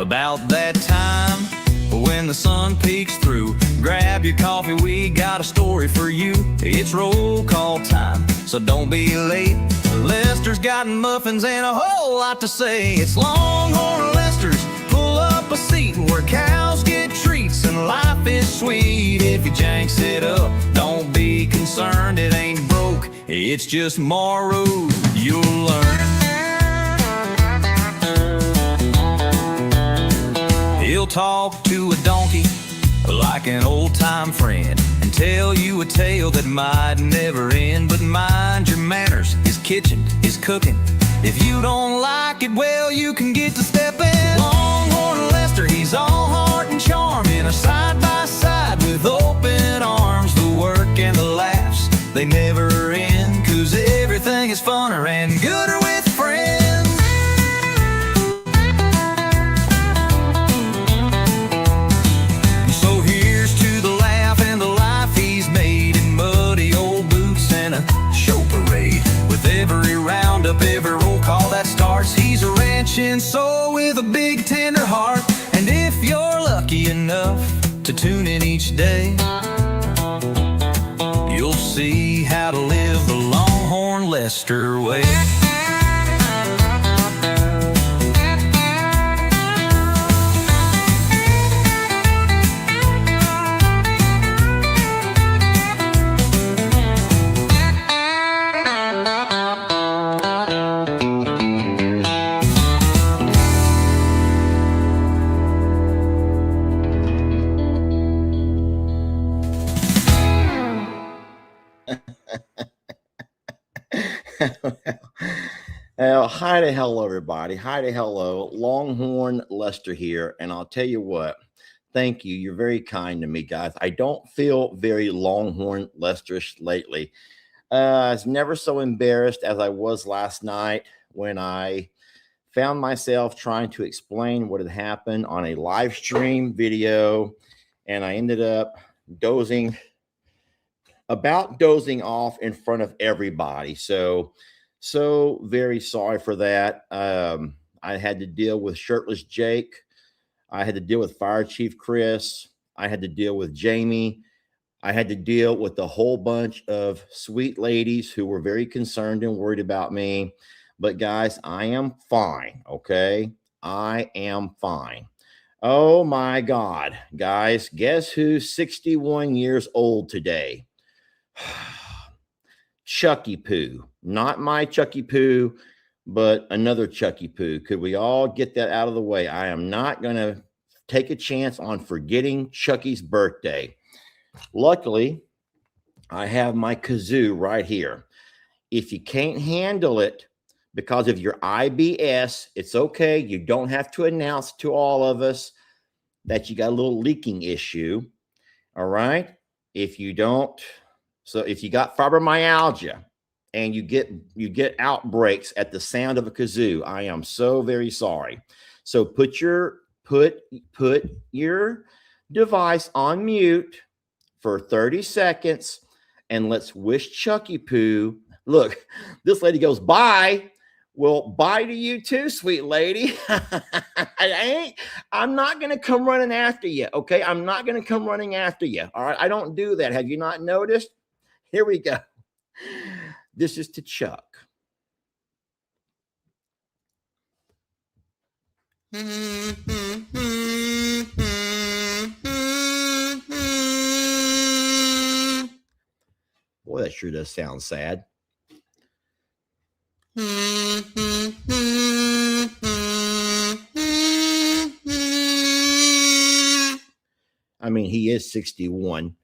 About that time when the sun peeks through, grab your coffee, we got a story for you. It's roll call time, so don't be late. Lester's got muffins and a whole lot to say. It's Longhorn Lester's, pull up a seat where cows get treats and life is sweet. If you janks it up, don't be concerned, it ain't broke, it's just borrowed, you'll learn. He'll talk to a donkey like an old-time friend and tell you a tale that might never end. But mind your manners, his kitchen is cooking. If you don't like it, well, you can get to stepping. Longhorn Lester, he's all heart and charm, in a side-by-side with open arms. The work and the laughs, they never end, 'cause everything is funner and gooder with friends. Every roll call that starts, he's a ranching soul with a big tender heart. And if you're lucky enough to tune in each day, you'll see how to live the Longhorn Lester way. Hi to hello, everybody. Hi to hello. Longhorn Lester here. And I'll tell you what, thank you. You're very kind to me, guys. I don't feel very Longhorn Lesterish lately. I was never so embarrassed as I was last night when I found myself trying to explain what had happened on a live stream video. And I ended up dozing off in front of everybody. So very sorry for that. I had to deal with Shirtless Jake. I had to deal with Fire Chief Chris. I had to deal with Jamie. I had to deal with a whole bunch of sweet ladies who were very concerned and worried about me. But guys, I am fine, okay? I am fine. Oh my God, guys, guess who's 61 years old today? Chucky Poo. Not my Chucky Poo, but another Chucky Poo. Could we all get that out of the way? I am not going to take a chance on forgetting Chucky's birthday. Luckily, I have my kazoo right here. If you can't handle it because of your IBS, it's okay. You don't have to announce to all of us that you got a little leaking issue. All right? If you don't... So if you got fibromyalgia and you get outbreaks at the sound of a kazoo, I am so very sorry. So put your device on mute for 30 seconds and let's wish Chucky Poo. Look, this lady goes, bye. Well, bye to you too, sweet lady. I'm not going to come running after you, okay? I'm not going to come running after you, all right? I don't do that. Have you not noticed? Here we go. This is to Chuck. Boy, that sure does sound sad. I mean, he is 61.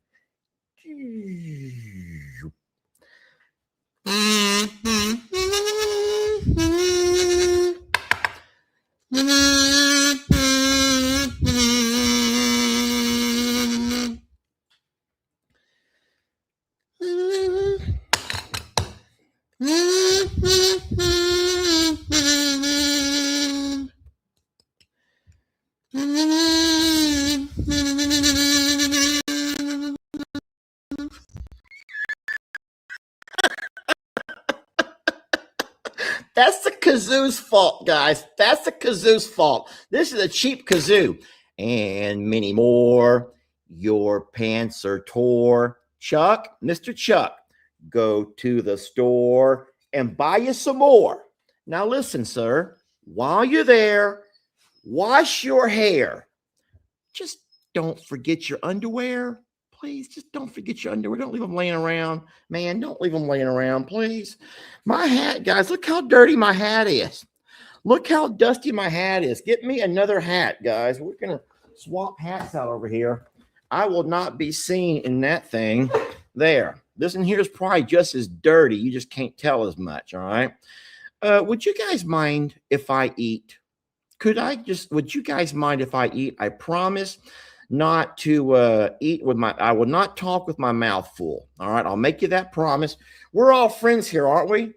That's the kazoo's fault, guys. That's the kazoo's fault. This is a cheap kazoo. And many more. Your pants are tore. Chuck, Mr. Chuck, go to the store and buy you some more. Now listen, sir, while you're there, wash your hair. Just don't forget your underwear. Please, just don't forget your underwear. Don't leave them laying around. Man, don't leave them laying around, please. My hat, guys, look how dirty my hat is. Look how dusty my hat is. Get me another hat, guys. We're going to swap hats out over here. I will not be seen in that thing there. This in here is probably just as dirty. You just can't tell as much, all right? Would you guys mind if I eat? Would you guys mind if I eat? I promise not to eat with I will not talk with my mouth full. All right, I'll make you that promise. We're all friends here, aren't we?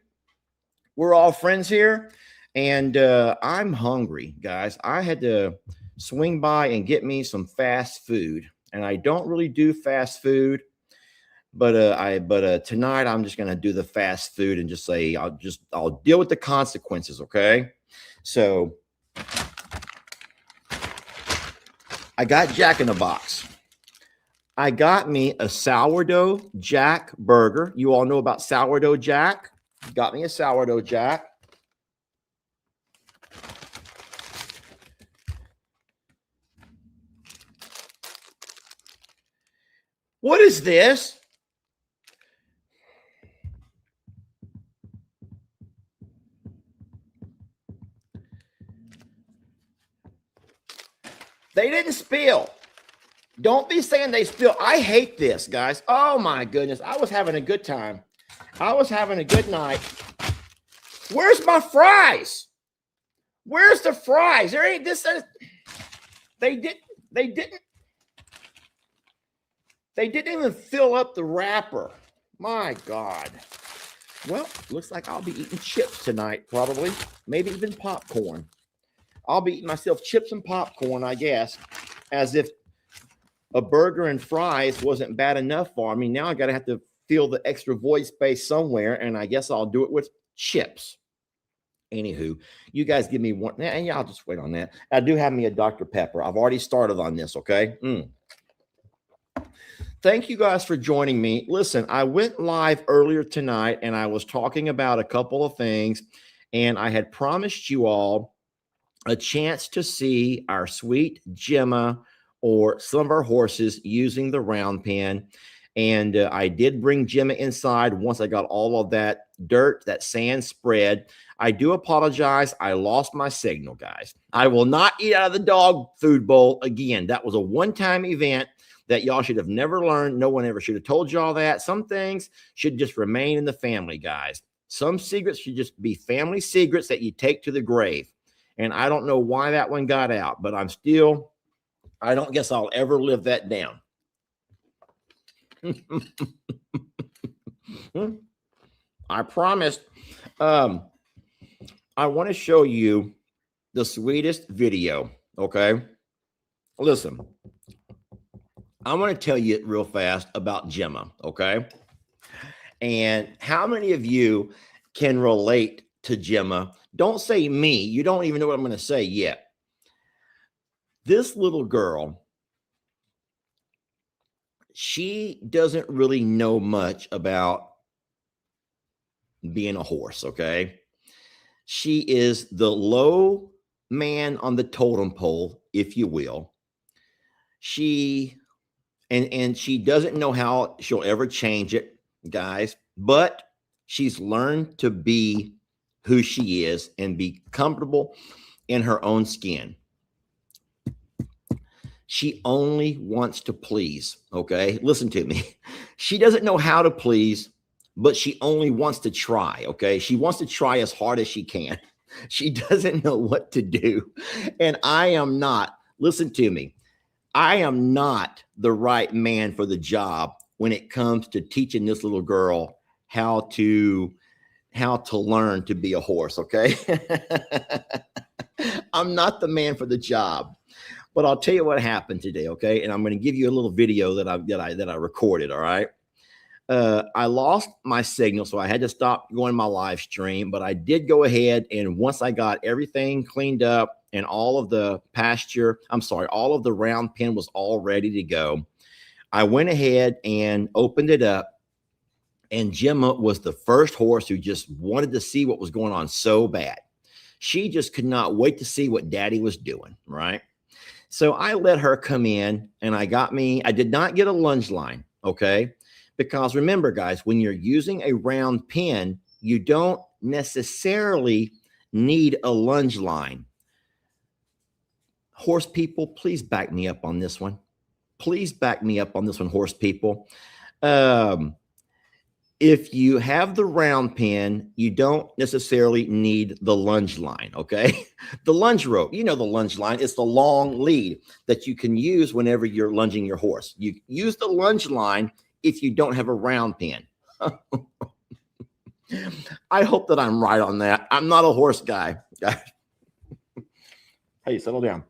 We're all friends here. And I'm hungry, guys. I had to swing by and get me some fast food. And I don't really do fast food. But tonight I'm just gonna do the fast food and just say I'll deal with the consequences, okay? So I got Jack in the Box. I got me a sourdough Jack burger. You all know about sourdough Jack. Got me a sourdough Jack. What is this? They didn't spill. Don't be saying they spill. I hate this, guys. Oh, my goodness. I was having a good time. I was having a good night. Where's my fries? Where's the fries? There ain't this. They didn't even fill up the wrapper. My God. Well, looks like I'll be eating chips tonight, probably. Maybe even popcorn. I'll be eating myself chips and popcorn, I guess, as if a burger and fries wasn't bad enough for me. Now I got to have to fill the extra void space somewhere, and I guess I'll do it with chips. Anywho, you guys give me one. Yeah, I'll just wait on that. I do have me a Dr. Pepper. I've already started on this, okay? Thank you guys for joining me. Listen, I went live earlier tonight, and I was talking about a couple of things, and I had promised you all a chance to see our sweet Gemma or some of our horses using the round pen. And I did bring Gemma inside once I got all of that dirt, that sand spread. I do apologize. I lost my signal, guys. I will not eat out of the dog food bowl again. That was a one-time event that y'all should have never learned. No one ever should have told y'all that. Some things should just remain in the family, guys. Some secrets should just be family secrets that you take to the grave. And I don't know why that one got out, but I don't guess I'll ever live that down. I promised. I want to show you the sweetest video, okay? Listen, I want to tell you real fast about Gemma, okay? And how many of you can relate to Gemma? Don't say me. You don't even know what I'm going to say yet. This little girl, she doesn't really know much about being a horse, okay? She is the low man on the totem pole, if you will. She doesn't know how she'll ever change it, guys, but she's learned to be who she is and be comfortable in her own skin. She only wants to please, okay? Listen to me. She doesn't know how to please, but she only wants to try, okay? She wants to try as hard as she can. She doesn't know what to do. And I am not, listen to me, I am not the right man for the job when it comes to teaching this little girl how to learn to be a horse, okay? I'm not the man for the job. But I'll tell you what happened today, okay? And I'm going to give you a little video that I recorded, all right? I lost my signal, so I had to stop going my live stream, but I did go ahead, and once I got everything cleaned up and all of the all of the round pen was all ready to go, I went ahead and opened it up, and Gemma was the first horse who just wanted to see what was going on so bad. She just could not wait to see what Daddy was doing, right? So I let her come in, and I did not get a lunge line, okay? Because remember, guys, when you're using a round pin, you don't necessarily need a lunge line. Horse people, please back me up on this one. Please back me up on this one, horse people. If you have the round pin, you don't necessarily need the lunge line, okay? The lunge rope, you know the lunge line. It's the long lead that you can use whenever you're lunging your horse. You use the lunge line if you don't have a round pin. I hope that I'm right on that. I'm not a horse guy. Hey, settle down.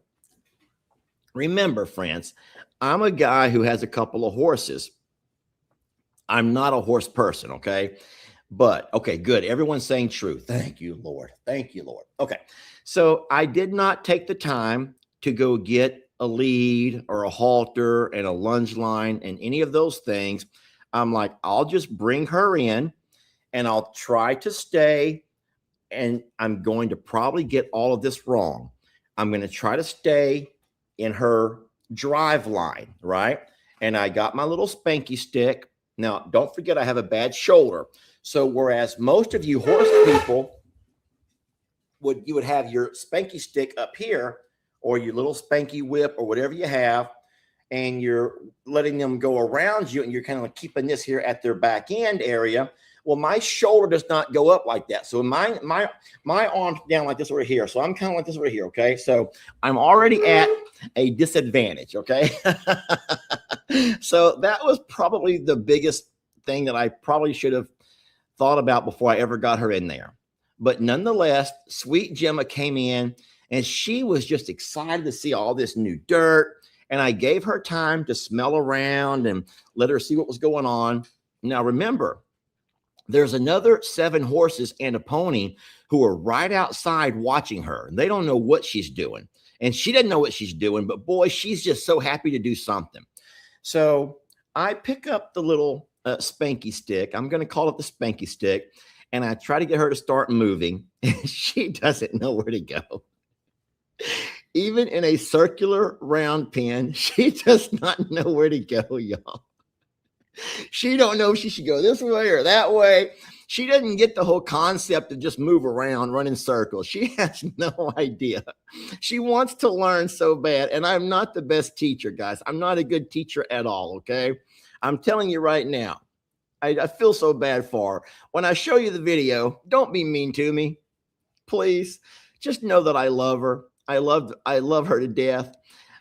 Remember, friends, I'm a guy who has a couple of horses. I'm not a horse person, okay? But, okay, good. Everyone's saying true. Thank you, Lord. Thank you, Lord. Okay, so I did not take the time to go get a lead or a halter and a lunge line and any of those things. I'm like, I'll just bring her in and I'll try to stay, and I'm going to probably get all of this wrong. I'm going to try to stay in her drive line, right? And I got my little spanky stick. Now, don't forget I have a bad shoulder. So whereas most of you horse people would have your spanky stick up here, or your little spanky whip, or whatever you have, and you're letting them go around you, and you're kind of keeping this here at their back end area. Well, my shoulder does not go up like that. So my arm's down like this over here. So I'm kind of like this over here, okay? So I'm already at a disadvantage, okay? So that was probably the biggest thing that I probably should have thought about before I ever got her in there. But nonetheless, sweet Gemma came in, and she was just excited to see all this new dirt. And I gave her time to smell around and let her see what was going on. Now, remember, there's another 7 horses and a pony who are right outside watching her. They don't know what she's doing, and she doesn't know what she's doing, but boy, she's just so happy to do something. So I pick up the little spanky stick. I'm going to call it the spanky stick. And I try to get her to start moving. She doesn't know where to go. Even in a circular round pen, she does not know where to go, y'all. She don't know if she should go this way or that way. She doesn't get the whole concept of just move around, run in circles. She has no idea. She wants to learn so bad, and I'm not the best teacher, guys. I'm not a good teacher at all, okay? I'm telling you right now, I feel so bad for her. When I show you the video, don't be mean to me, please. Just know that I love her. I love her to death.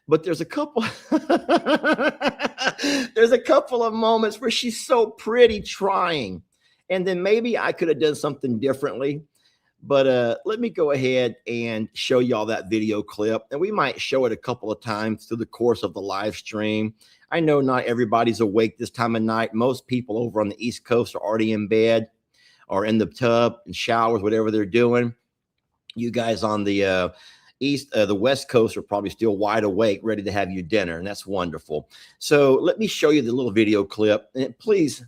But there's a couple of moments where she's so pretty trying. And then maybe I could have done something differently. But let me go ahead and show y'all that video clip. And we might show it a couple of times through the course of the live stream. I know not everybody's awake this time of night. Most people over on the East Coast are already in bed or in the tub and showers, whatever they're doing. You guys on the the West Coast are probably still wide awake, ready to have your dinner, and that's wonderful. So let me show you the little video clip. And please,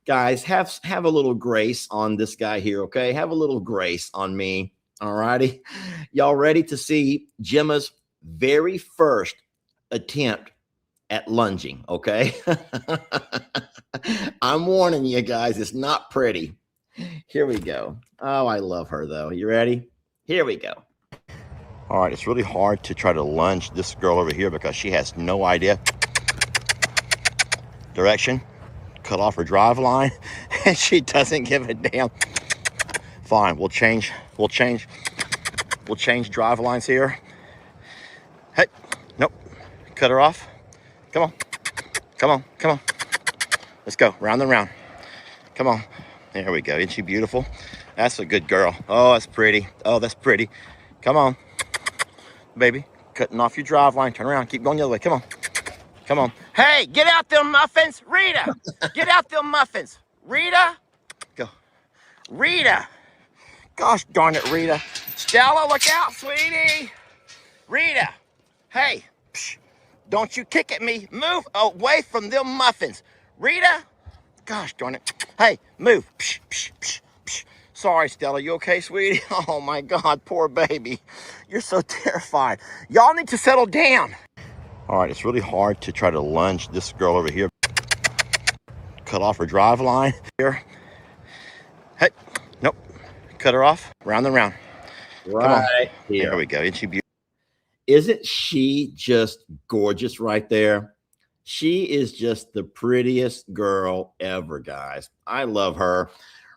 guys, have a little grace on this guy here, okay? Have a little grace on me, all righty? Y'all ready to see Gemma's very first attempt at lunging, okay? I'm warning you guys, it's not pretty. Here we go. Oh, I love her, though. You ready? Here we go. All right, it's really hard to try to lunge this girl over here because she has no idea. Direction, cut off her drive line, and she doesn't give a damn. Fine, we'll change drive lines here. Hey, nope, cut her off. Come on, come on, come on. Let's go, round and round. Come on, there we go. Isn't she beautiful? That's a good girl. Oh, that's pretty. Oh, that's pretty. Come on, baby. Cutting off your drive line. Turn around. Keep going the other way. Come on. Come on. Hey, get out them muffins. Rita, get out them muffins. Rita, go. Rita. Gosh darn it, Rita. Stella, look out, sweetie. Rita, hey, psh, don't you kick at me. Move away from them muffins. Rita, gosh darn it. Hey, move. Psh, psh, psh, psh. Sorry, Stella, you okay, sweetie? Oh my God, poor baby. You're so terrified. Y'all need to settle down. All right, it's really hard to try to lunge this girl over here. Cut off her drive line here. Hey, nope. Cut her off. Round and round. Right here. There we go. Isn't she beautiful? Isn't she just gorgeous right there? She is just the prettiest girl ever, guys. I love her.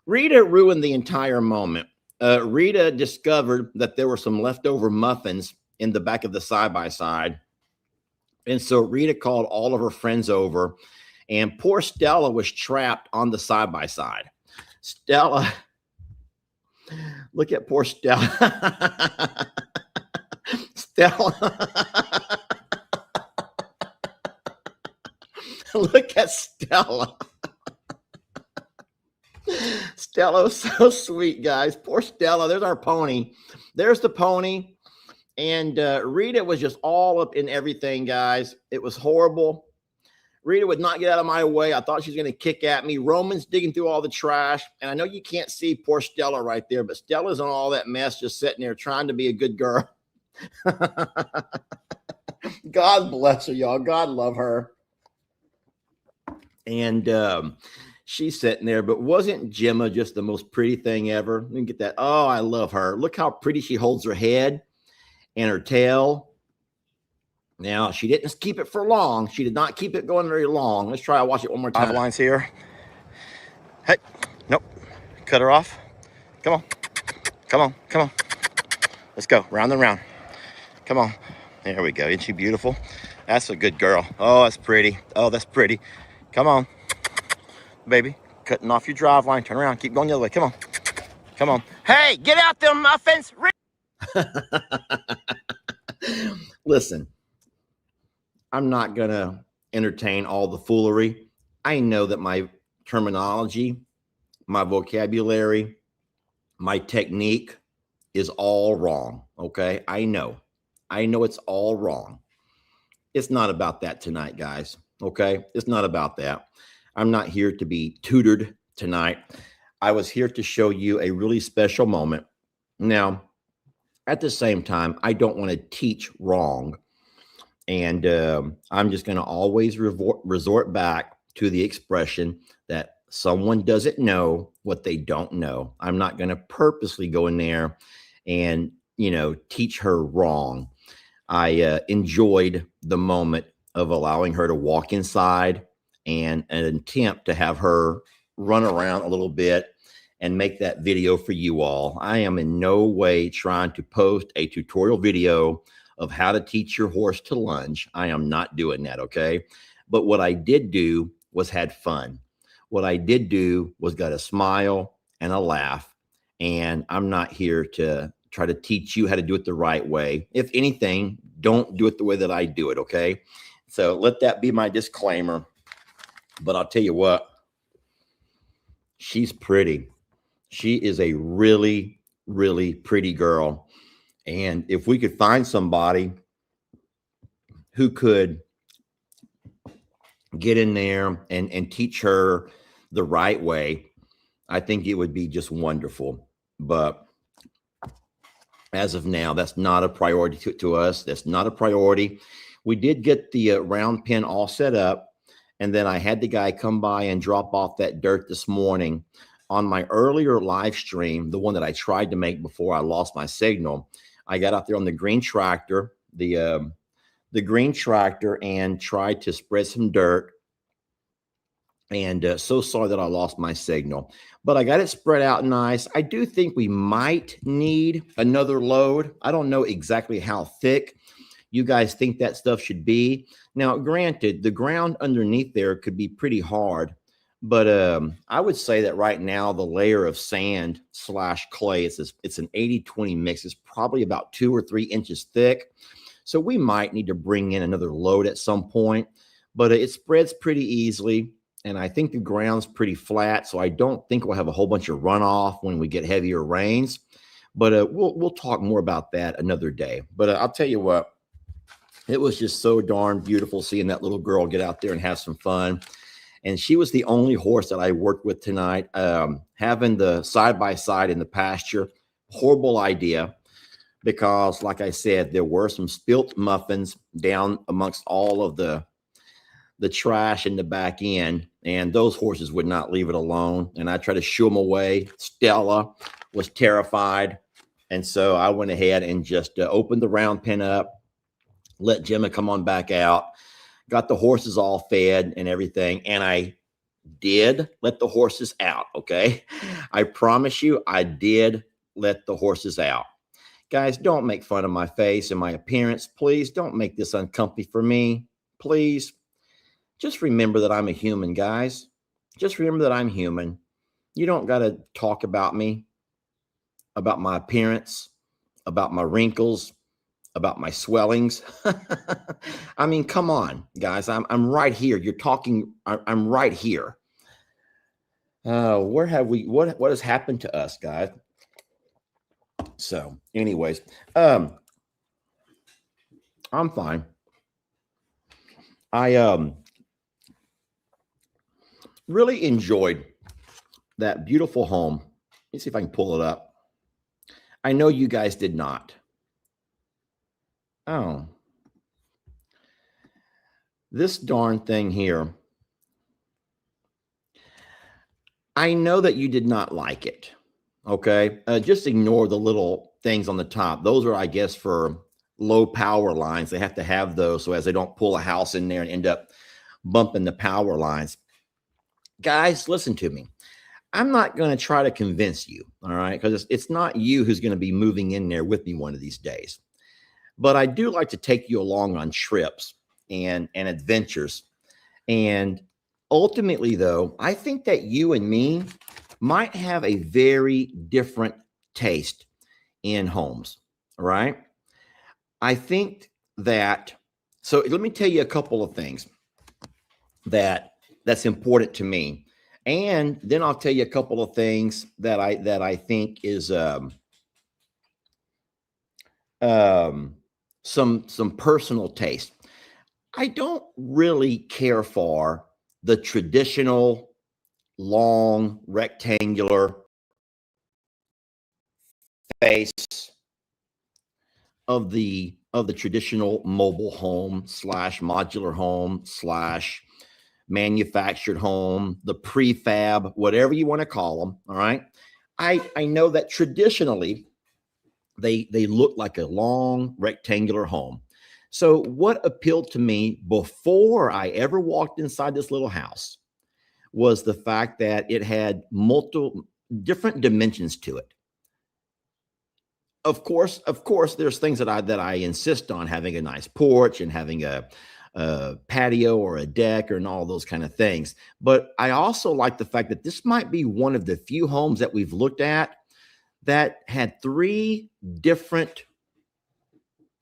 Rita ruined the entire moment. Rita discovered that there were some leftover muffins in the back of the side-by-side. And so Rita called all of her friends over, and poor Stella was trapped on the side-by-side. Stella, look at poor Stella. Stella. Look at Stella. Stella's so sweet, guys. Poor Stella. There's our pony. There's the pony. And Rita was just all up in everything, guys. It was horrible. Rita would not get out of my way. I thought she was going to kick at me. Roman's digging through all the trash. And I know you can't see poor Stella right there, but Stella's in all that mess, just sitting there trying to be a good girl. God bless her, y'all. God love her. And she's sitting there, but wasn't Gemma just the most pretty thing ever? Let me get that. Oh, I love her. Look how pretty she holds her head and her tail. Now, she didn't keep it for long. She did not keep it going very long. Let's try to watch it one more time. Five lines here. Hey, nope. Cut her off. Come on. Come on. Come on. Let's go. Round and round. Come on. There we go. Isn't she beautiful? That's a good girl. Oh, that's pretty. Oh, that's pretty. Come on. Baby. Cutting off your drive line. Turn around. Keep going the other way. Come on. Come on. Hey, get out them muffins. Listen, I'm not going to entertain all the foolery. I know that my terminology, my vocabulary, my technique is all wrong. Okay. I know it's all wrong. It's not about that tonight, guys. Okay. It's not about that. I'm not here to be tutored tonight. I was here to show you a really special moment. Now, at the same time, I don't want to teach wrong. And I'm just going to always resort back to the expression that someone doesn't know what they don't know. I'm not going to purposely go in there and, teach her wrong. I enjoyed the moment of allowing her to walk inside and an attempt to have her run around a little bit and make that video for you all. I am in no way trying to post a tutorial video of how to teach your horse to lunge. I am not doing that, okay? But what I did do was had fun. What I did do was got a smile and a laugh, and I'm not here to try to teach you how to do it the right way. If anything, don't do it the way that I do it, okay? So let that be my disclaimer. But I'll tell you what, she's pretty. She is a really, really pretty girl. And if we could find somebody who could get in there and teach her the right way, I think it would be just wonderful. But as of now, that's not a priority to us. That's not a priority. We did get the round pen all set up. And then I had the guy come by and drop off that dirt this morning. On my earlier live stream, the one that I tried to make before I lost my signal, I got out there on the green tractor, the green tractor, and tried to spread some dirt. And so sorry that I lost my signal, but I got it spread out nice. I do think we might need another load. I don't know exactly how thick you guys think that stuff should be. Now, granted, the ground underneath there could be pretty hard, but I would say that right now the layer of sand / clay, it's an 80-20 mix. It's probably about 2 or 3 inches thick. So we might need to bring in another load at some point. but it spreads pretty easily. And I think the ground's pretty flat, so I don't think we'll have a whole bunch of runoff when we get heavier rains. But we'll talk more about that another day. But I'll tell you what, it was just so darn beautiful seeing that little girl get out there and have some fun. And she was the only horse that I worked with tonight. Having the side-by-side in the pasture, horrible idea, because like I said, there were some spilt muffins down amongst all of the trash in the back end, and those horses would not leave it alone. And I tried to shoo them away. Stella was terrified. And so I went ahead and just opened the round pen up, let Gemma come on back out, got the horses all fed and everything. And I did let the horses out. Okay. I promise you, I did let the horses out. Guys, don't make fun of my face and my appearance. Please don't make this uncomfy for me. Please. Just remember that I'm a human, guys. Just remember that I'm human. You don't got to talk about me, about my appearance, about my wrinkles, about my swellings. I mean, come on, guys. I'm right here. You're talking. I'm right here. Where have we? What has happened to us, guys? So, anyways, I'm fine. I really enjoyed that beautiful home. Let me see if I can pull it up. I know you guys did not. Oh, this darn thing here. I know that you did not like it. Okay. Just ignore the little things on the top. Those are, I guess, for low power lines. They have to have those so as they don't pull a house in there and end up bumping the power lines. Guys, listen to me. I'm not going to try to convince you, all right? Because it's not you who's going to be moving in there with me one of these days. But I do like to take you along on trips and adventures. And ultimately, though, I think that you and me might have a very different taste in homes, all right? I think that, so let me tell you a couple of things that's important to me. And then I'll tell you a couple of things that I think is some personal taste. I don't really care for the traditional long rectangular face of the traditional mobile home / modular home / manufactured home, the prefab, whatever you want to call them. All right. I know that traditionally they look like a long rectangular home. So what appealed to me before I ever walked inside this little house was the fact that it had multiple different dimensions to it. Of course, there's things that I insist on, having a nice porch and having a patio or a deck and all those kind of things. But I also like the fact that this might be one of the few homes that we've looked at that had 3 different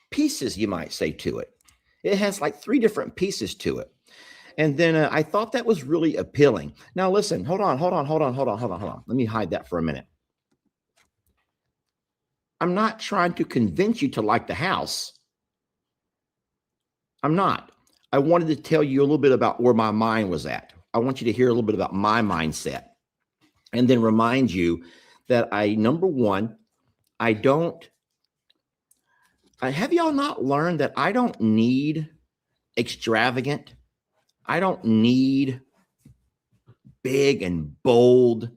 pieces, you might say, to it. It has like 3 different pieces to it. And then I thought that was really appealing. Now, listen, hold on. Let me hide that for a minute. I'm not trying to convince you to like the house. I'm not. I wanted to tell you a little bit about where my mind was at. I want you to hear a little bit about my mindset and then remind you that number one, have y'all not learned that I don't need extravagant? I don't need big and bold.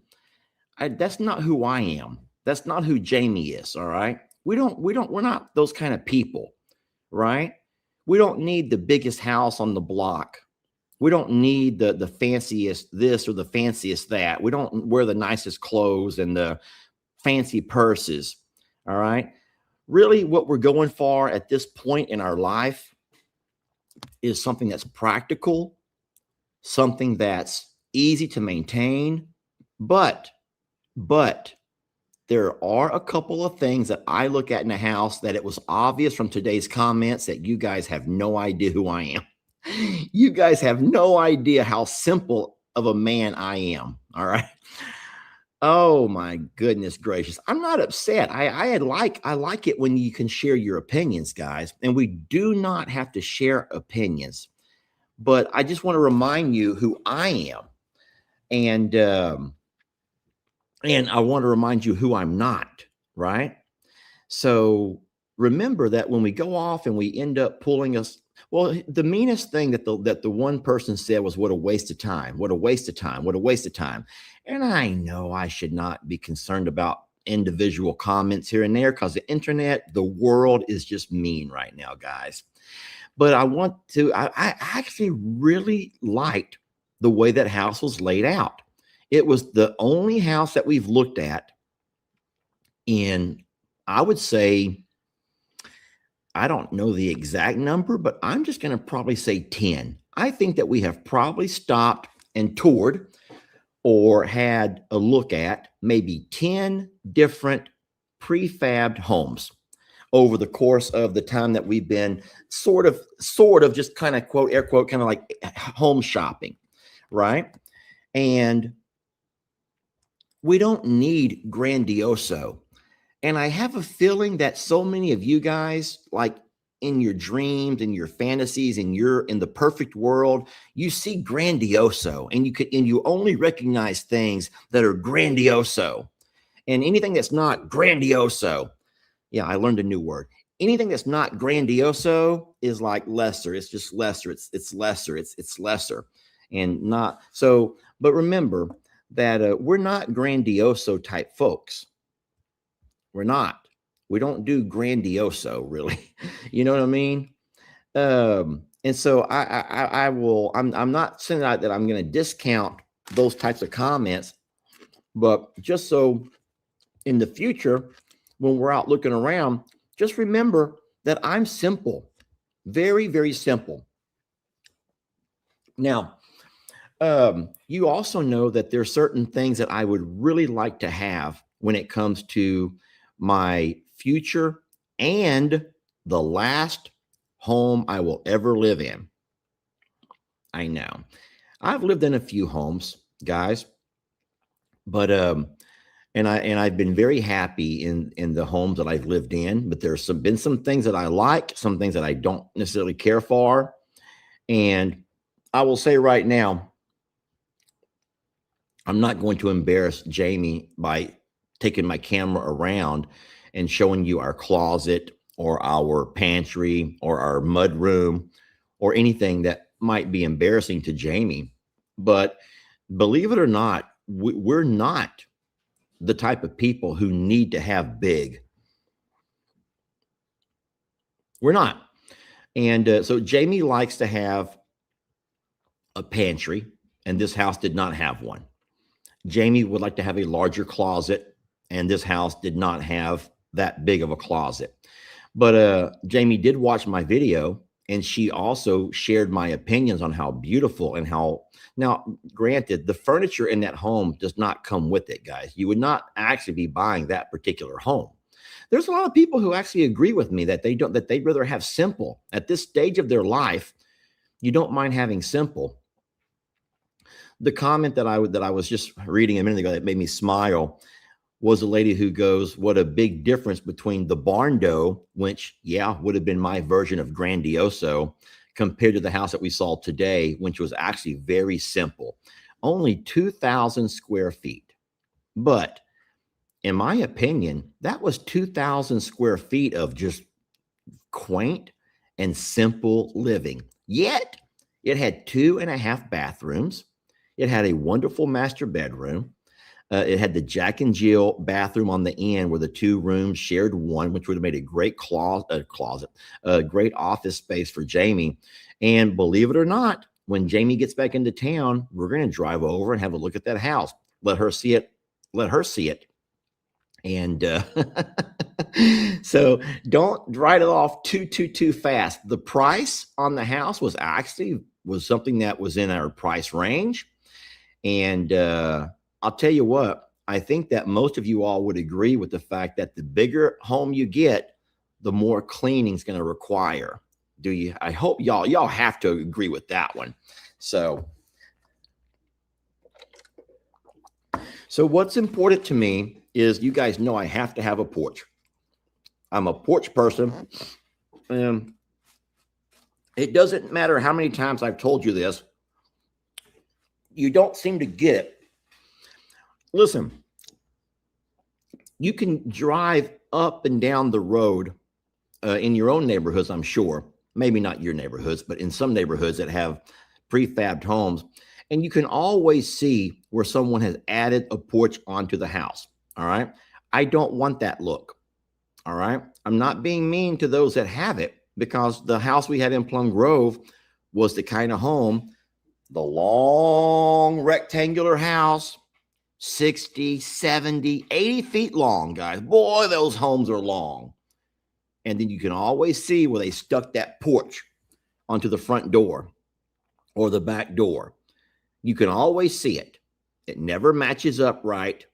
That's not who I am. That's not who Jamie is. All right. We're not those kind of people, right? We don't need the biggest house on the block. We don't need the fanciest this or the fanciest that. We don't wear the nicest clothes and the fancy purses. All right. Really, what we're going for at this point in our life is something that's practical, something that's easy to maintain. But there are a couple of things that I look at in a house that it was obvious from today's comments that you guys have no idea who I am. You guys have no idea how simple of a man I am. All right. Oh my goodness gracious. I'm not upset. I like it when you can share your opinions, guys. And we do not have to share opinions. But I just want to remind you who I am. And I want to remind you who I'm not, right? So remember that when we go off and we end up pulling us, well, the meanest thing that the one person said was, what a waste of time, what a waste of time, what a waste of time. And I know I should not be concerned about individual comments here and there because the internet, the world is just mean right now, guys. But I actually really liked the way that house was laid out. It was the only house that we've looked at in, I would say, I don't know the exact number, but I'm just going to probably say 10. I think that we have probably stopped and toured or had a look at maybe 10 different prefabbed homes over the course of the time that we've been sort of just kind of quote, air quote, kind of like home shopping, right? And we don't need grandioso. And I have a feeling that so many of you guys, like in your dreams and your fantasies and you're in the perfect world, you see grandioso and you only recognize things that are grandioso. And anything that's not grandioso, yeah, I learned a new word. Anything that's not grandioso is like lesser. It's just lesser. It's lesser. It's lesser. And not so, but remember that we're not grandioso type folks. We're not. We don't do grandioso, really. You know what I mean? And so I'm not saying that I'm going to discount those types of comments, but just so in the future, when we're out looking around, just remember that I'm simple, very, very simple. Now, you also know that there are certain things that I would really like to have when it comes to my future and the last home I will ever live in. I know I've lived in a few homes, guys, but and I've been very happy in the homes that I've lived in, but there's been some things that I like, some things that I don't necessarily care for. And I will say right now, I'm not going to embarrass Jamie by taking my camera around and showing you our closet or our pantry or our mud room or anything that might be embarrassing to Jamie. But believe it or not, we're not the type of people who need to have big. We're not. And so Jamie likes to have a pantry, and this house did not have one. Jamie would like to have a larger closet, and this house did not have that big of a closet. But Jamie did watch my video, and she also shared my opinions on how beautiful and how, now, granted, the furniture in that home does not come with it, guys. You would not actually be buying that particular home. There's a lot of people who actually agree with me that they'd rather have simple. At this stage of their life, you don't mind having simple. The comment that I was just reading a minute ago that made me smile was a lady who goes, what a big difference between the barn dough, which, yeah, would have been my version of grandioso, compared to the house that we saw today, which was actually very simple, only 2,000 square feet. But in my opinion, that was 2,000 square feet of just quaint and simple living. Yet it had 2.5 bathrooms. It had a wonderful master bedroom. It had the Jack and Jill bathroom on the end where the two rooms shared one, which would have made a great a great office space for Jamie. And believe it or not, when Jamie gets back into town, we're going to drive over and have a look at that house. Let her see it. Let her see it. And so don't write it off too fast. The price on the house was something that was in our price range. And I'll tell you what, I think that most of you all would agree with the fact that the bigger home you get, the more cleaning is going to require. Do you? I hope y'all have to agree with that one. So what's important to me is you guys know I have to have a porch. I'm a porch person. It doesn't matter how many times I've told you this. You don't seem to get it. Listen, you can drive up and down the road in your own neighborhoods, I'm sure. Maybe not your neighborhoods, but in some neighborhoods that have prefabbed homes. And you can always see where someone has added a porch onto the house. All right. I don't want that look. All right. I'm not being mean to those that have it, because the house we had in Plum Grove was the kind of home, the long rectangular house, 60, 70, 80 feet long, guys. Boy, those homes are long. And then you can always see where they stuck that porch onto the front door or the back door. You can always see it. It never matches up right.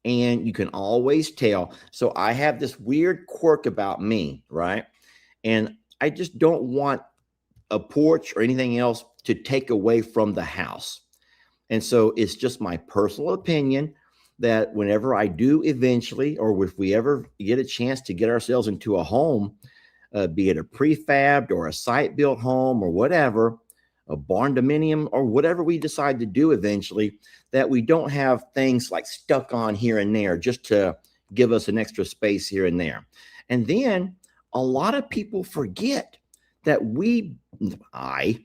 And you can always tell. So I have this weird quirk about me, right? And I just don't want a porch or anything else to take away from the house. And so it's just my personal opinion that whenever I do eventually, or if we ever get a chance to get ourselves into a home, be it a prefabbed or a site-built home or whatever, a barn dominium or whatever we decide to do eventually, that we don't have things like stuck on here and there just to give us an extra space here and there. And then a lot of people forget that I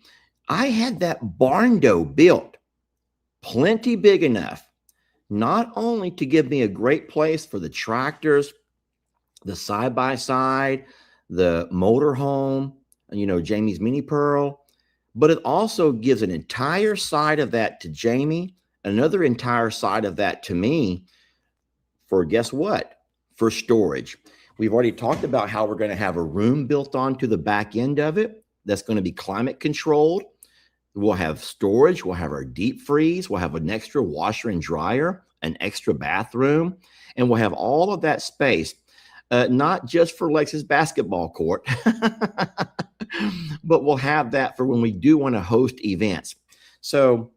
had that barn door built plenty big enough, not only to give me a great place for the tractors, the side-by-side, the motorhome, Jamie's Mini Pearl, but it also gives an entire side of that to Jamie, another entire side of that to me for, guess what? For storage. We've already talked about how we're going to have a room built onto the back end of it that's going to be climate controlled. We'll have storage. We'll have our deep freeze. We'll have an extra washer and dryer, an extra bathroom, and we'll have all of that space, not just for Lex's basketball court, but we'll have that for when we do want to host events. So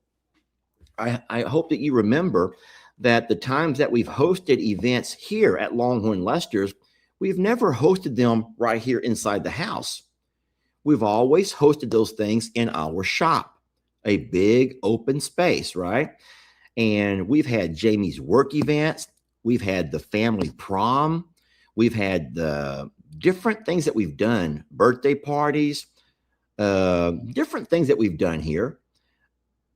I hope that you remember that the times that we've hosted events here at Longhorn Lester's, we've never hosted them right here inside the house. We've always hosted those things in our shop, a big open space, right? And we've had Jamie's work events. We've had the family prom. We've had the different things that we've done, birthday parties, different things that we've done here.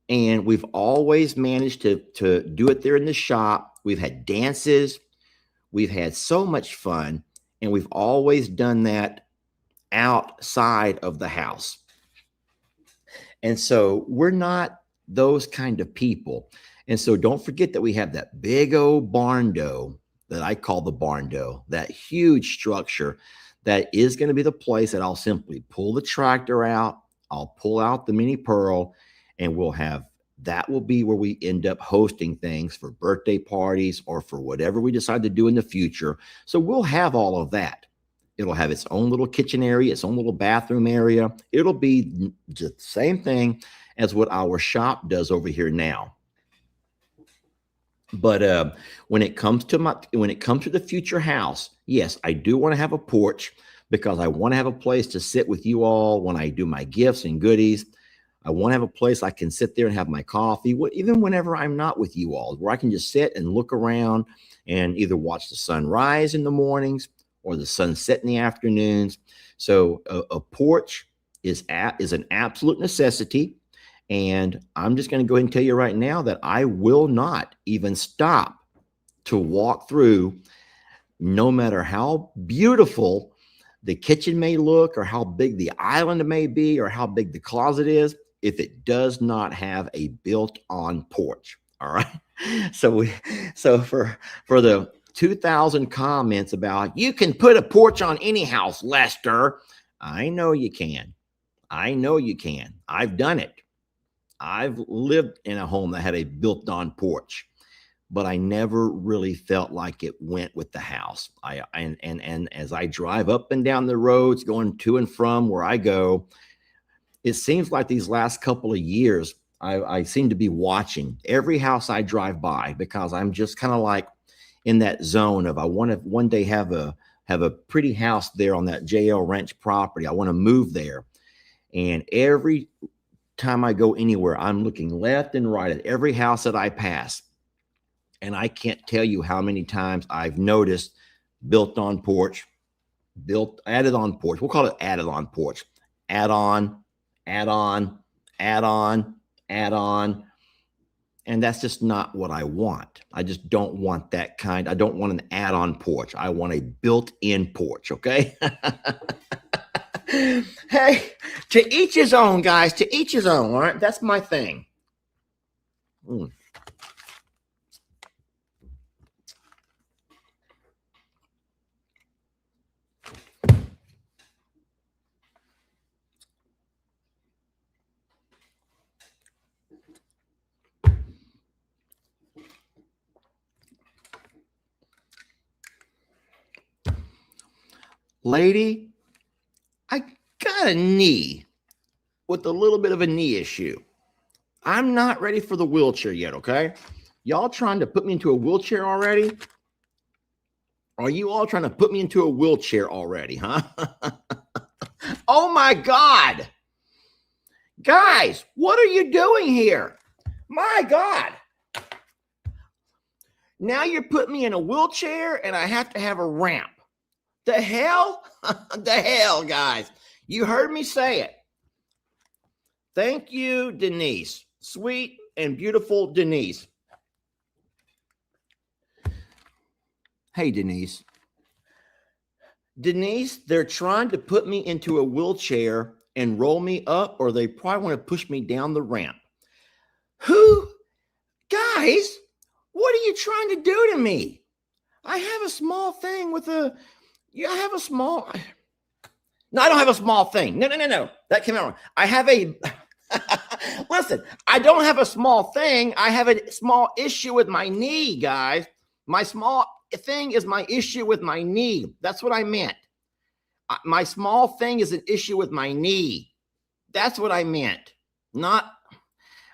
And we've always managed to do it there in the shop. We've had dances. We've had so much fun. And we've always done that outside of the house. And so we're not those kind of people. And so don't forget that we have that big old barn door that I call the barn door, that huge structure that is going to be the place that I'll simply pull the tractor out. I'll pull out the Mini Pearl, and that will be where we end up hosting things for birthday parties or for whatever we decide to do in the future. So we'll have all of that. It'll have its own little kitchen area, its own little bathroom area. It'll be the same thing as what our shop does over here now. But when it comes to the future house, yes, I do want to have a porch because I want to have a place to sit with you all when I do my gifts and goodies. I want to have a place I can sit there and have my coffee, even whenever I'm not with you all, where I can just sit and look around and either watch the sun rise in the mornings or the sunset in the afternoons. So a porch is an absolute necessity. And I'm just going to go ahead and tell you right now that I will not even stop to walk through, no matter how beautiful the kitchen may look or how big the island may be or how big the closet is, if it does not have a built-on porch. All right. So for the 2,000 comments about you can put a porch on any house, Lester. I know you can. I know you can. I've done it. I've lived in a home that had a built-on porch, but I never really felt like it went with the house. And as I drive up and down the roads going to and from where I go, it seems like these last couple of years, I seem to be watching every house I drive by, because I'm just kind of like in that zone of, I want to one day have a pretty house there on that JL Ranch property. I want to move there. And every time I go anywhere, I'm looking left and right at every house that I pass. And I can't tell you how many times I've noticed built on porch, added on porch. We'll call it added on porch. Add on, add on, add on, add on. And that's just not what I want. I just don't want that kind. I don't want an add-on porch. I want a built-in porch, okay? Hey, to each his own, guys. To each his own, all right? That's my thing. Lady, I got a knee with a little bit of a knee issue. I'm not ready for the wheelchair yet, okay? Y'all trying to put me into a wheelchair already? Are you all trying to put me into a wheelchair already, huh? Oh my God. Guys, what are you doing here? My God. Now you're putting me in a wheelchair and I have to have a ramp. The hell? The hell, guys. You heard me say it. Thank you, Denise. Sweet and beautiful Denise. Hey, Denise. Denise, they're trying to put me into a wheelchair and roll me up, or they probably want to push me down the ramp. Who? Guys, what are you trying to do to me? I have a small thing with a... I have a small... No, I don't have a small thing. No. That came out wrong. I have a... Listen, I don't have a small thing. I have a small issue with my knee, guys. My small thing is my issue with my knee. That's what I meant. My small thing is an issue with my knee. That's what I meant. Not...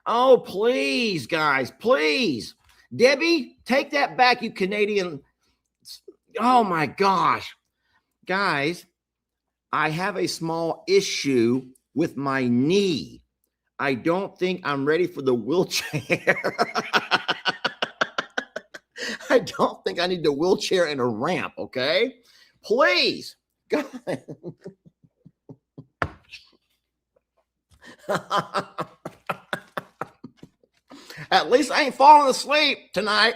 Oh, please, guys, please. Debbie, take that back, you Canadian... Oh, my gosh. Guys, I have a small issue with my knee. I don't think I'm ready for the wheelchair. I don't think I need the wheelchair and a ramp, okay? Please. God. At least I ain't falling asleep tonight.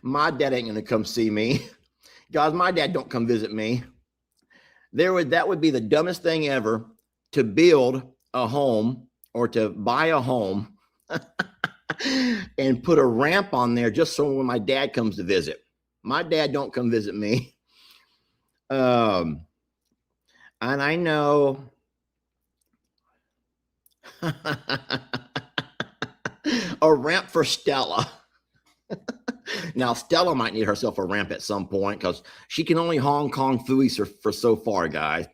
My dad ain't gonna come see me. Guys, my dad don't come visit me. That would be the dumbest thing ever, to build a home or to buy a home and put a ramp on there just so when my dad comes to visit. My dad don't come visit me. And I know a ramp for Stella. Now, Stella might need herself a ramp at some point because she can only Hong Kong Fooey for so far, guys.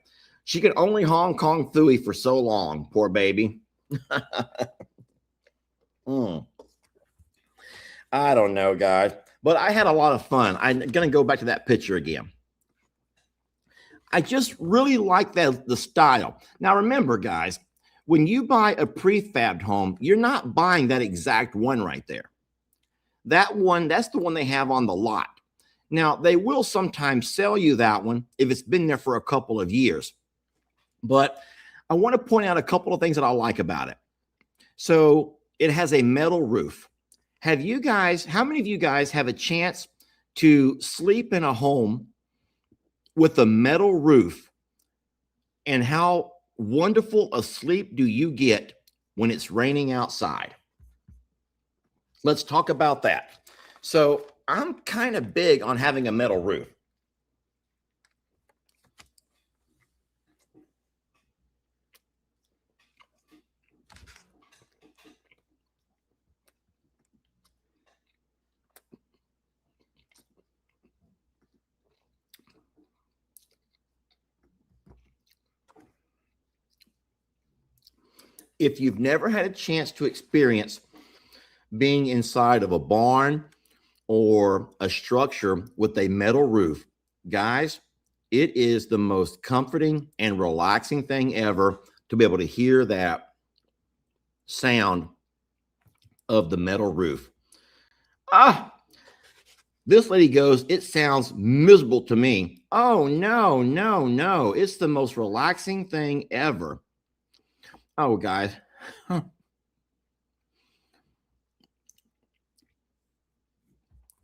She can only Hong Kong Fooey for so long. Poor baby. I don't know, guys. But I had a lot of fun. I'm going to go back to that picture again. I just really like the style. Now, remember, guys, when you buy a prefabbed home, you're not buying that exact one right there. That one, that's the one they have on the lot. Now, they will sometimes sell you that one if it's been there for a couple of years. But I want to point out a couple of things that I like about it. So it has a metal roof. How many of you guys have a chance to sleep in a home with a metal roof? And how wonderful a sleep do you get when it's raining outside? Let's talk about that. So I'm kind of big on having a metal roof. If you've never had a chance to experience being inside of a barn or a structure with a metal roof, guys, it is the most comforting and relaxing thing ever to be able to hear that sound of the metal roof. This lady goes, it sounds miserable to me. Oh, no, no, no. It's the most relaxing thing ever. Oh, guys.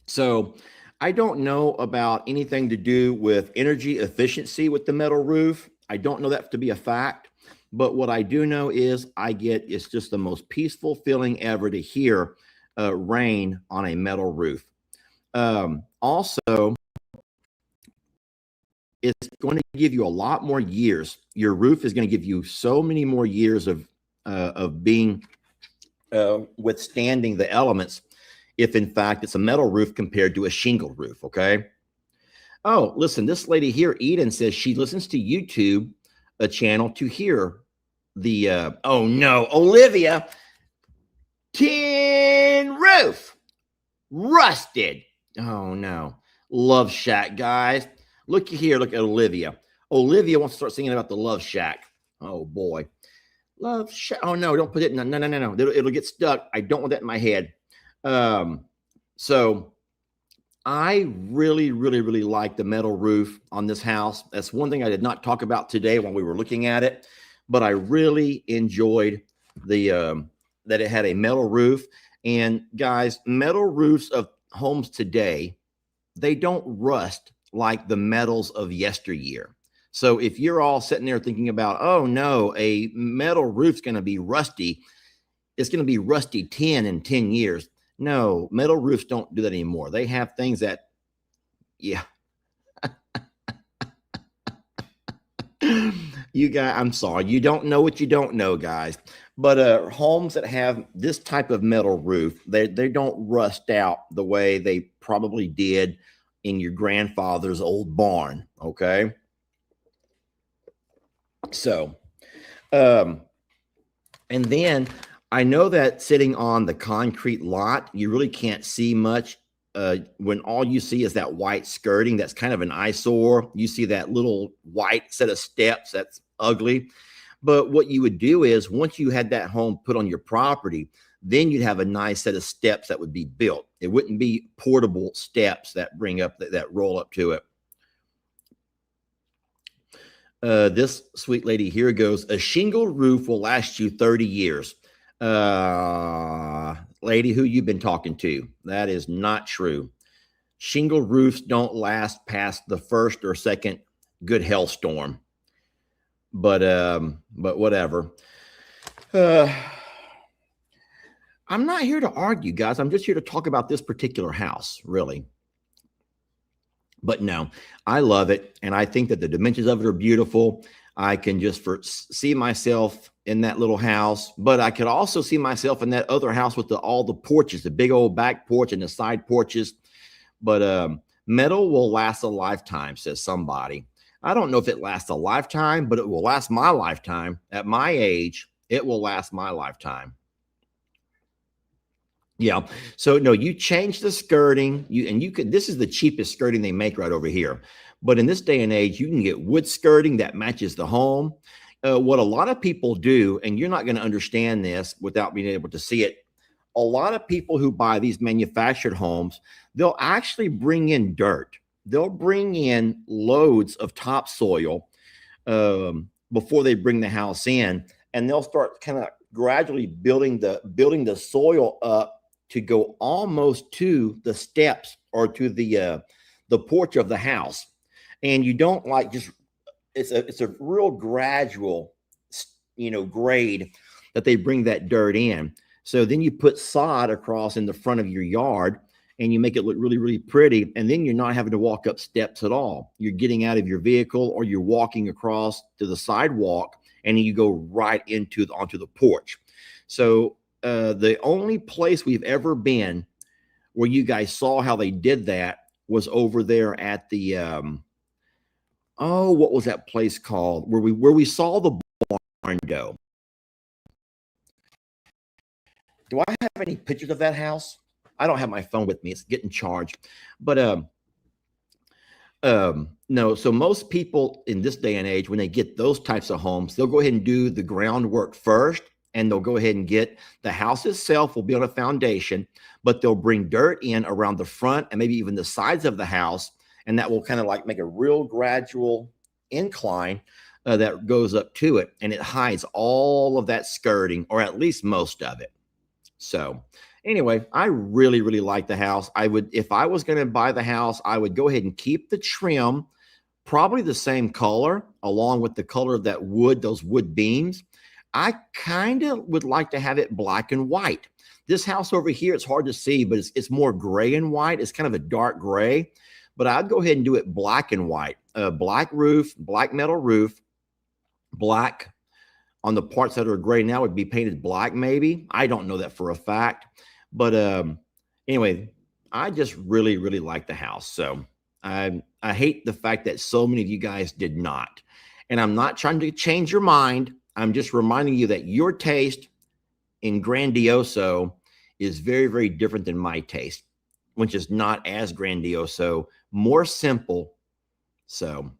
So I don't know about anything to do with energy efficiency with the metal roof. I don't know that to be a fact. But what I do know is it's just the most peaceful feeling ever to hear rain on a metal roof. Also, it's going to give you a lot more years. Your roof is going to give you so many more years of being withstanding the elements, if in fact it's a metal roof compared to a shingle roof. Okay. Oh, listen, this lady here, Eden, says she listens to YouTube, a channel, to hear the oh no, Olivia, tin roof, rusted. Oh no, Love Shack, guys. Look here, look at Olivia. Olivia wants to start singing about the Love Shack. Oh boy, Love Shack. Oh no, don't put it in. No. It'll get stuck. I don't want that in my head. So I really like the metal roof on this house. That's one thing I did not talk about today when we were looking at it, but I really enjoyed the that it had a metal roof. And guys, metal roofs of homes today, they don't rust like the metals of yesteryear. So if you're all sitting there thinking about, oh no, a metal roof's going to be rusty, it's going to be rusty tin in 10 years. No, metal roofs don't do that anymore. They have things that, yeah. You guys, I'm sorry, you don't know what you don't know, guys. But homes that have this type of metal roof, they don't rust out the way they probably did in your grandfather's old barn. Okay. So, and then I know that sitting on the concrete lot, you really can't see much when all you see is that white skirting. That's kind of an eyesore. You see that little white set of steps. That's ugly. But what you would do is once you had that home put on your property, then you'd have a nice set of steps that would be built. It wouldn't be portable steps that bring up that roll up to it. This sweet lady here goes, a shingle roof will last you 30 years. Lady, who you've been talking to? That is not true. Shingle roofs don't last past the first or second good hailstorm. But whatever. I'm not here to argue, guys. I'm just here to talk about this particular house, really. But no, I love it. And I think that the dimensions of it are beautiful. I can just see myself in that little house, but I could also see myself in that other house with all the porches, the big old back porch and the side porches. But metal will last a lifetime, says somebody. I don't know if it lasts a lifetime, but it will last my lifetime. At my age, it will last my lifetime. Yeah. So no, you change the skirting, this is the cheapest skirting they make right over here. But in this day and age, you can get wood skirting that matches the home. What a lot of people do, and you're not going to understand this without being able to see it. A lot of people who buy these manufactured homes, they'll actually bring in dirt. They'll bring in loads of topsoil before they bring the house in, and they'll start kind of gradually building the soil up to go almost to the steps or to the porch of the house. And you don't like just it's a real gradual grade that they bring that dirt in. So then you put sod across in the front of your yard, and you make it look really pretty. And then you're not having to walk up steps at all. You're getting out of your vehicle, or you're walking across to the sidewalk, and you go right onto the porch. So the only place we've ever been where you guys saw how they did that was over there at the what was that place called where we saw the barn dough? Do I have any pictures of that house? I don't have my phone with me. It's getting charged. But no. So most people in this day and age, when they get those types of homes, they'll go ahead and do the groundwork first, and they'll go ahead and get the house itself will be on a foundation, but they'll bring dirt in around the front and maybe even the sides of the house, and that will kind of like make a real gradual incline that goes up to it, and it hides all of that skirting, or at least most of it. So anyway, I really, really like the house. I would, if I was going to buy the house, I would go ahead and keep the trim, probably the same color, along with the color of that wood, those wood beams. I kind of would like to have it black and white. This house over here, it's hard to see, but it's more gray and white. It's kind of a dark gray, but I'd go ahead and do it black and white. Black roof, black metal roof, black on the parts that are gray now would be painted black, maybe. I don't know that for a fact. But anyway, I just really, really like the house. So I hate the fact that so many of you guys did not. And I'm not trying to change your mind. I'm just reminding you that your taste in Grandioso is very, very different than my taste, which is not as Grandioso, more simple. So,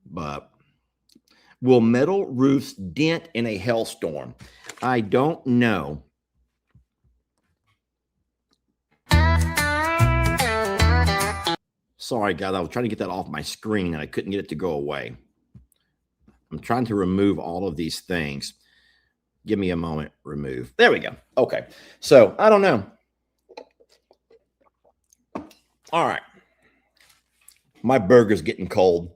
but will metal roofs dent in a hailstorm? I don't know. Sorry, guys. I was trying to get that off my screen and I couldn't get it to go away. I'm trying to remove all of these things. Give me a moment. Remove. There we go. Okay. So I don't know. All right. My burger's getting cold.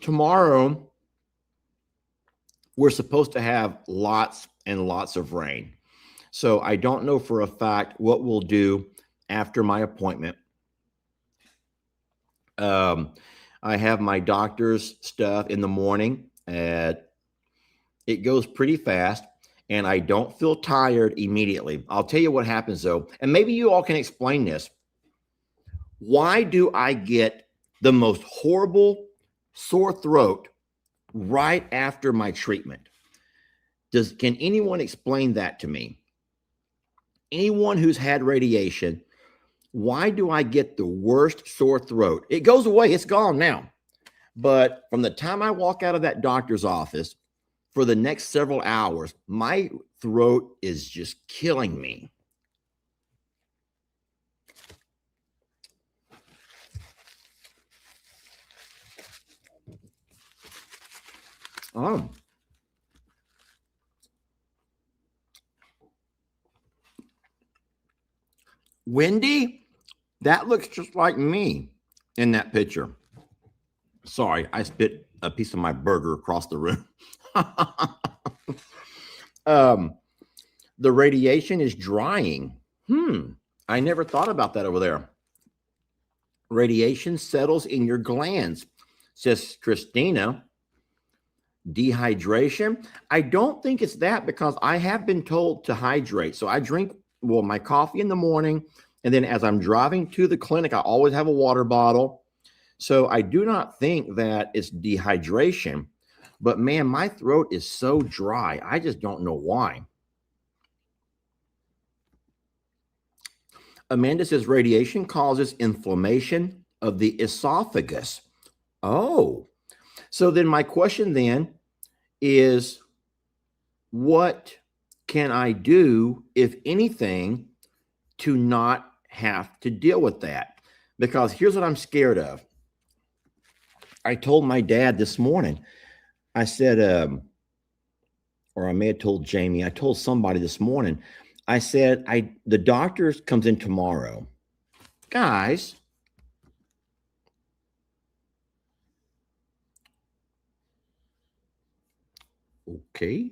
Tomorrow, we're supposed to have lots and lots of rain. So I don't know for a fact what we'll do after my appointment. I have my doctor's stuff in the morning. It goes pretty fast, and I don't feel tired immediately. I'll tell you what happens, though, and maybe you all can explain this. Why do I get the most horrible sore throat right after my treatment? Can anyone explain that to me? Anyone who's had radiation, why do I get the worst sore throat? It goes away. It's gone now. But from the time I walk out of that doctor's office, for the next several hours, my throat is just killing me. Oh. Wendy, that looks just like me in that picture. Sorry, I spit a piece of my burger across the room. The radiation is drying. I never thought about that over there. Radiation settles in your glands, says Christina. Dehydration? I don't think it's that, because I have been told to hydrate. So I drink, well, my coffee in the morning, and then as I'm driving to the clinic, I always have a water bottle. So I do not think that it's dehydration. But man, my throat is so dry. I just don't know why. Amanda says radiation causes inflammation of the esophagus. Oh, so then my question then is, what can I do, if anything, to not have to deal with that? Because here's what I'm scared of. I told my dad this morning, I said, or I may have told Jamie, I told somebody this morning, I said, the doctor comes in tomorrow. Guys, okay.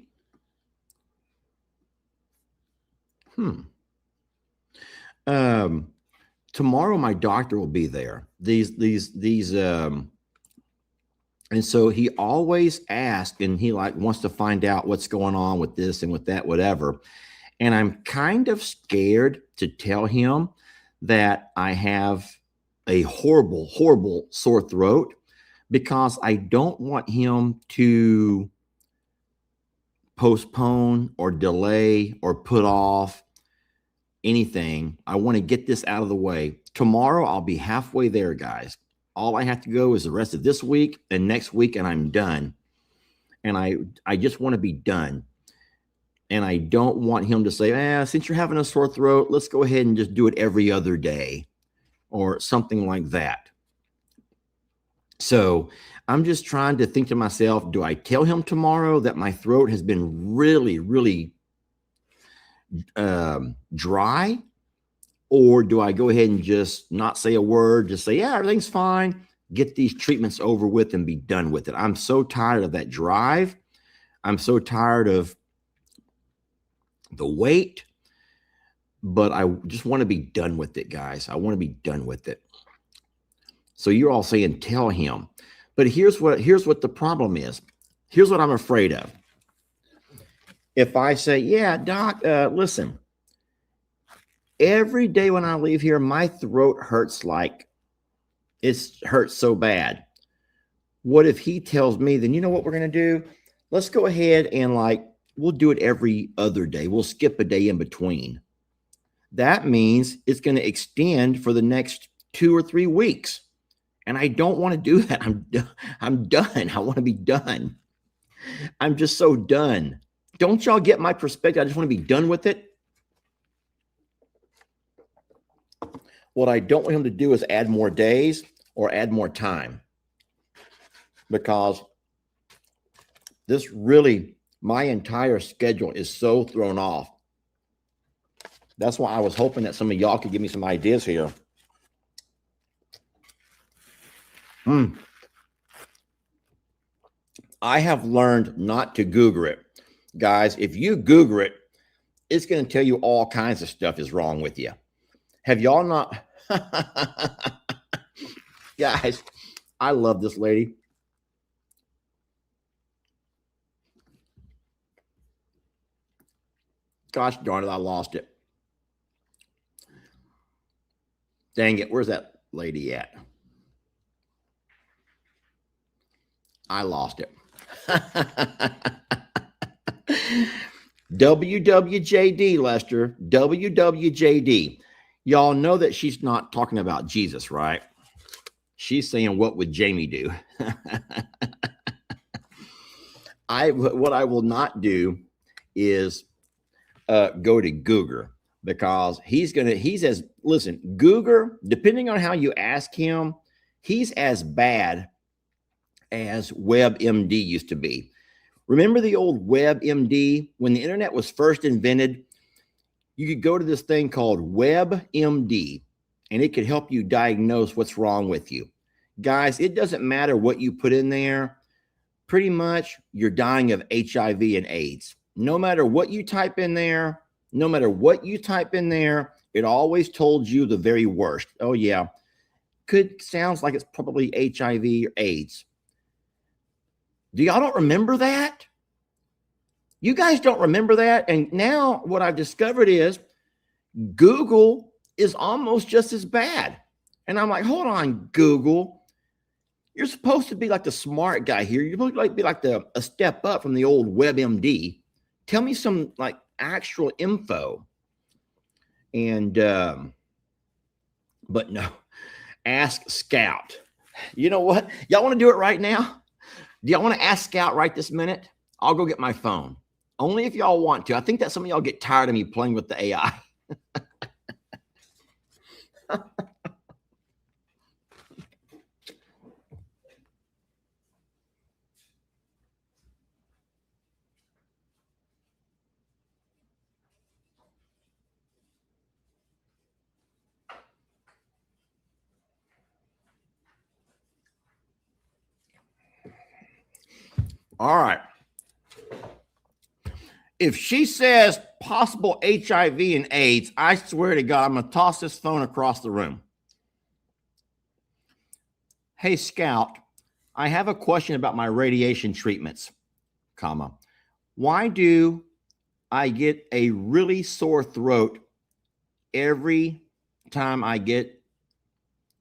Tomorrow my doctor will be there. And so he always asks, and he like wants to find out what's going on with this and with that, whatever. And I'm kind of scared to tell him that I have a horrible, horrible sore throat, because I don't want him to postpone or delay or put off anything. I want to get this out of the way. Tomorrow, I'll be halfway there, guys. All I have to go is the rest of this week and next week, and I'm done. And I just want to be done. And I don't want him to say, since you're having a sore throat, let's go ahead and just do it every other day or something like that. So I'm just trying to think to myself, do I tell him tomorrow that my throat has been really, really dry? Or do I go ahead and just not say a word, just say, yeah, everything's fine, get these treatments over with and be done with it? I'm so tired of that drive. I'm so tired of the wait, but I just want to be done with it, guys. I want to be done with it. So you're all saying, tell him. But here's what the problem is. Here's what I'm afraid of. If I say, yeah, doc, listen, every day when I leave here, my throat hurts like it hurts so bad. What if he tells me, then you know what we're going to do? Let's go ahead and we'll do it every other day. We'll skip a day in between. That means it's going to extend for the next 2 or 3 weeks. And I don't want to do that. I'm done. I want to be done. I'm just so done. Don't y'all get my perspective? I just want to be done with it. What I don't want him to do is add more days or add more time, because this really, my entire schedule is so thrown off. That's why I was hoping that some of y'all could give me some ideas here. I have learned not to Google it. Guys, if you Google it, it's going to tell you all kinds of stuff is wrong with you. Have y'all not? Guys, I love this lady. Gosh darn it, I lost it. Dang it, where's that lady at? I lost it. WWJD, Lester. WWJD. Y'all know that she's not talking about Jesus, right? She's saying, what would Jamie do? What I will not do is go to Google, because listen, Google, depending on how you ask him, he's as bad as WebMD used to be. Remember the old WebMD? When the internet was first invented, you could go to this thing called WebMD, and it could help you diagnose what's wrong with you. Guys, it doesn't matter what you put in there. Pretty much, you're dying of HIV and AIDS. No matter what you type in there, it always told you the very worst. Oh, yeah. Sounds like it's probably HIV or AIDS. Do y'all don't remember that? You guys don't remember that? And now what I've discovered is Google is almost just as bad. And I'm like, hold on, Google. You're supposed to be like the smart guy here. You're supposed to be like a step up from the old WebMD. Tell me some actual info. And, but no, ask Scout. You know what? Y'all want to do it right now? Do y'all want to ask Scout right this minute? I'll go get my phone. Only if y'all want to. I think that some of y'all get tired of me playing with the AI. All right. If she says possible HIV and AIDS, I swear to God, I'm going to toss this phone across the room. Hey, Scout, I have a question about my radiation treatments, why do I get a really sore throat every time I get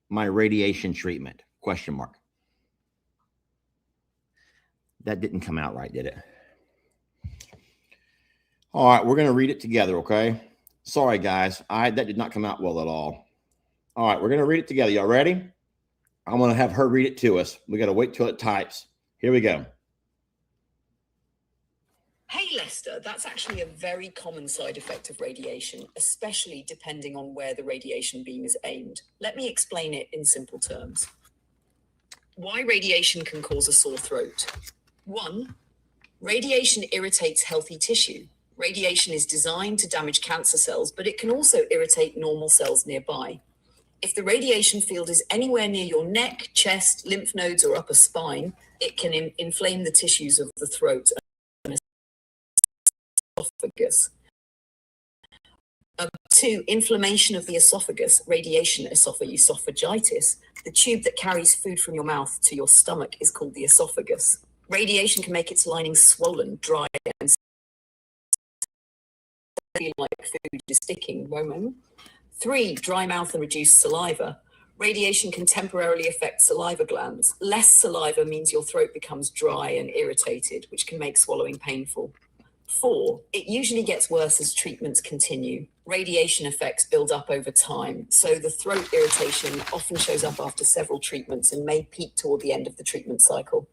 my radiation treatment? ? That didn't come out right, did it? All right, we're going to read it together, okay? Sorry, guys. That did not come out well at all. All right, we're going to read it together. Y'all ready? I'm going to have her read it to us. We got to wait till it types. Here we go. Hey, Lester, that's actually a very common side effect of radiation, especially depending on where the radiation beam is aimed. Let me explain it in simple terms. Why radiation can cause a sore throat. 1. Radiation irritates healthy tissue. Radiation is designed to damage cancer cells, but it can also irritate normal cells nearby. If the radiation field is anywhere near your neck, chest, lymph nodes, or upper spine, it can inflame the tissues of the throat and esophagus. 2. Inflammation of the esophagus, radiation esophagitis. The tube that carries food from your mouth to your stomach is called the esophagus. Radiation can make its lining swollen, dry, and feel like food is sticking. 3. Dry mouth and reduced saliva. Radiation can temporarily affect saliva glands. Less saliva means your throat becomes dry and irritated, which can make swallowing painful. 4. It usually gets worse as treatments continue. Radiation effects build up over time, so the throat irritation often shows up after several treatments and may peak toward the end of the treatment cycle.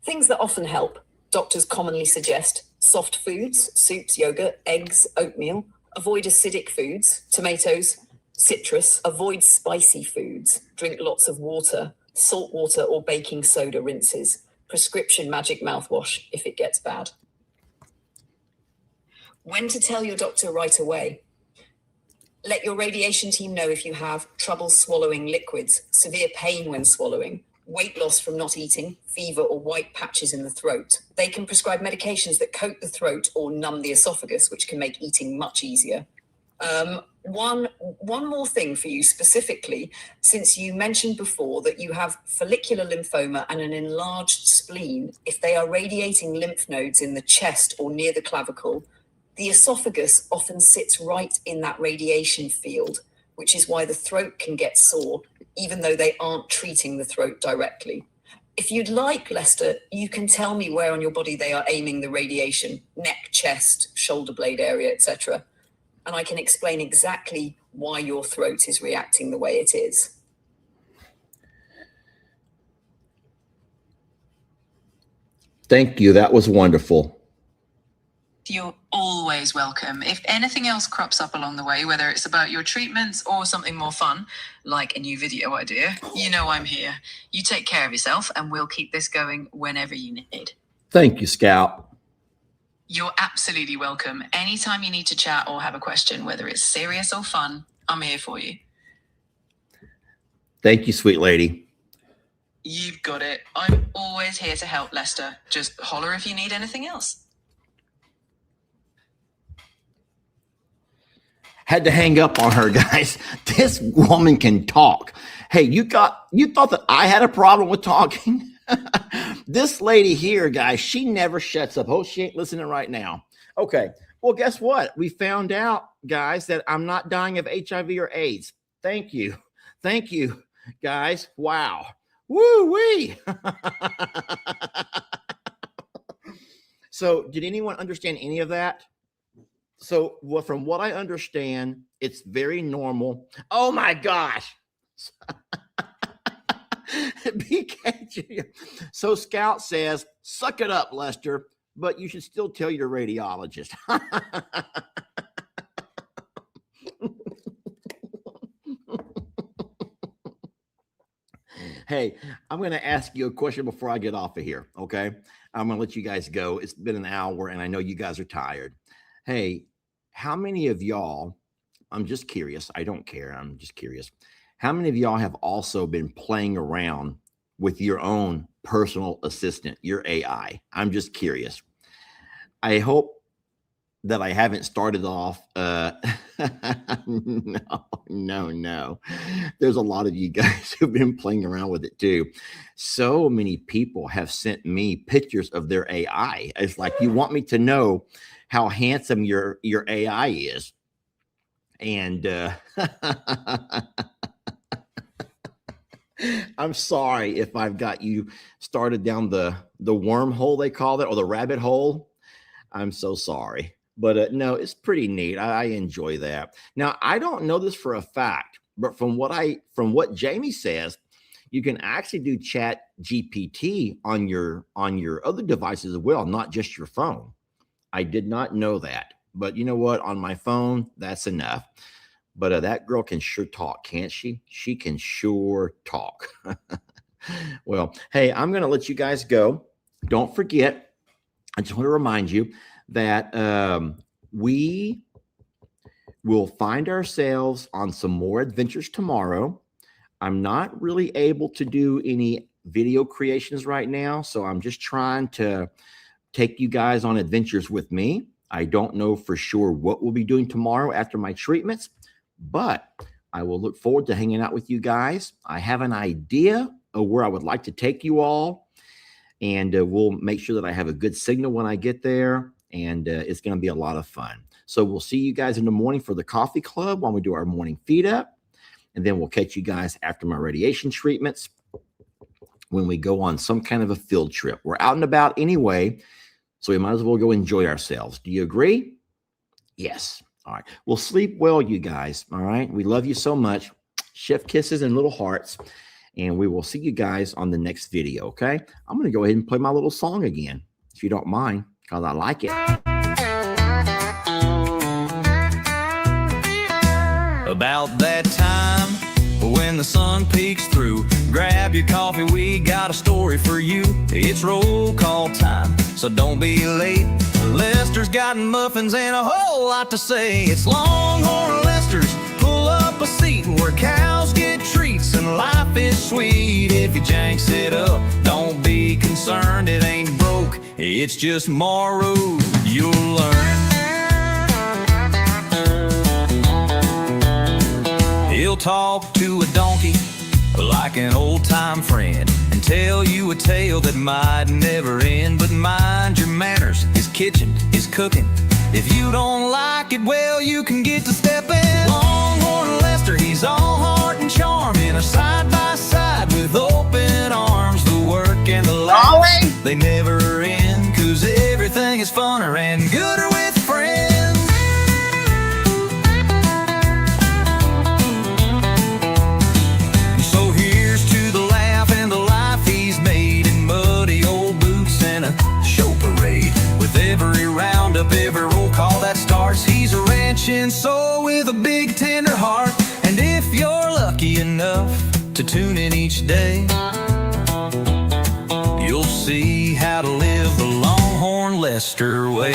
Things that often help. Doctors commonly suggest soft foods, soups, yogurt, eggs, oatmeal. Avoid acidic foods, tomatoes, citrus. Avoid spicy foods. Drink lots of water, salt water or baking soda rinses. Prescription magic mouthwash if it gets bad. When to tell your doctor right away. Let your radiation team know if you have trouble swallowing liquids, severe pain when swallowing, weight loss from not eating, fever or white patches in the throat. They can prescribe medications that coat the throat or numb the esophagus, which can make eating much easier. One more thing for you specifically, since you mentioned before that you have follicular lymphoma and an enlarged spleen, if they are radiating lymph nodes in the chest or near the clavicle, the esophagus often sits right in that radiation field, which is why the throat can get sore, even though they aren't treating the throat directly. If you'd like, Lester, you can tell me where on your body they are aiming the radiation, neck, chest, shoulder blade area, etc. And I can explain exactly why your throat is reacting the way it is. Thank you. That was wonderful. You're always welcome. If anything else crops up along the way, whether it's about your treatments or something more fun, like a new video idea, you know I'm here. You take care of yourself and we'll keep this going whenever you need. Thank you, Scout. You're absolutely welcome. Anytime you need to chat or have a question, whether it's serious or fun, I'm here for you. Thank you, sweet lady. You've got it. I'm always here to help, Lester. Just holler if you need anything else. Had to hang up on her, guys. This woman can talk. Hey, you thought that I had a problem with talking? This lady here, guys, she never shuts up. Oh, she ain't listening right now. Okay. Well, guess what? We found out, guys, that I'm not dying of HIV or AIDS. Thank you. Thank you, guys. Wow. Woo-wee. So did anyone understand any of that? So from what I understand, it's very normal. Oh my gosh. BK. So Scout says, suck it up, Lester, but you should still tell your radiologist. Hey, I'm going to ask you a question before I get off of here. Okay. I'm going to let you guys go. It's been an hour and I know you guys are tired. Hey, how many of y'all, I'm just curious. I don't care. I'm just curious. How many of y'all have also been playing around with your own personal assistant, your AI? I'm just curious. I hope that I haven't started off. No. There's a lot of you guys who've been playing around with it too. So many people have sent me pictures of their AI. It's like, you want me to know how handsome your AI is. And I'm sorry if I've got you started down the wormhole, they call it, or the rabbit hole. I'm so sorry. But no, it's pretty neat. I enjoy that. Now, I don't know this for a fact, but from what Jamie says, you can actually do Chat GPT on your other devices as well, not just your phone. I did not know that, but you know what? On my phone, that's enough. But that girl can sure talk, can't she? She can sure talk. Well, hey, I'm going to let you guys go. Don't forget, I just want to remind you that we will find ourselves on some more adventures tomorrow. I'm not really able to do any video creations right now, so I'm just trying to take you guys on adventures with me. I don't know for sure what we'll be doing tomorrow after my treatments, but I will look forward to hanging out with you guys. I have an idea of where I would like to take you all, and we'll make sure that I have a good signal when I get there, and it's going to be a lot of fun. So we'll see you guys in the morning for the coffee club when we do our morning feed up, and then we'll catch you guys after my radiation treatments when we go on some kind of a field trip. We're out and about anyway, so we might as well go enjoy ourselves. Do you agree? Yes. All right. Well, sleep well, you guys. All right. We love you so much. Chef kisses and little hearts. And we will see you guys on the next video, okay? I'm going to go ahead and play my little song again, if you don't mind, because I like it. About that time when the sun peeks through, grab your coffee, we got a story for you. It's roll call time, so don't be late. Lester's got muffins and a whole lot to say. It's Longhorn Lester's. Pull up a seat where cows get treats and life is sweet. If you janks it up, don't be concerned, it ain't broke, it's just borrowed. You'll learn. He'll talk to a donkey like an old-time friend and tell you a tale that might never end. But mind your manners, his kitchen is cooking. If you don't like it, well, you can get to stepping. Longhorn Lester, he's all heart and charm, in a side-by-side with open arms. The work and the laughs, they never end, 'cause everything is funner and gooder with friends. So here's to the laugh and the life he's made, in muddy old boots and a show parade. With every roundup, every roll call that starts, he's a ranching soul with a big tender heart. And if you're lucky enough to tune in each day, you'll see how to live the Longhorn Lester way.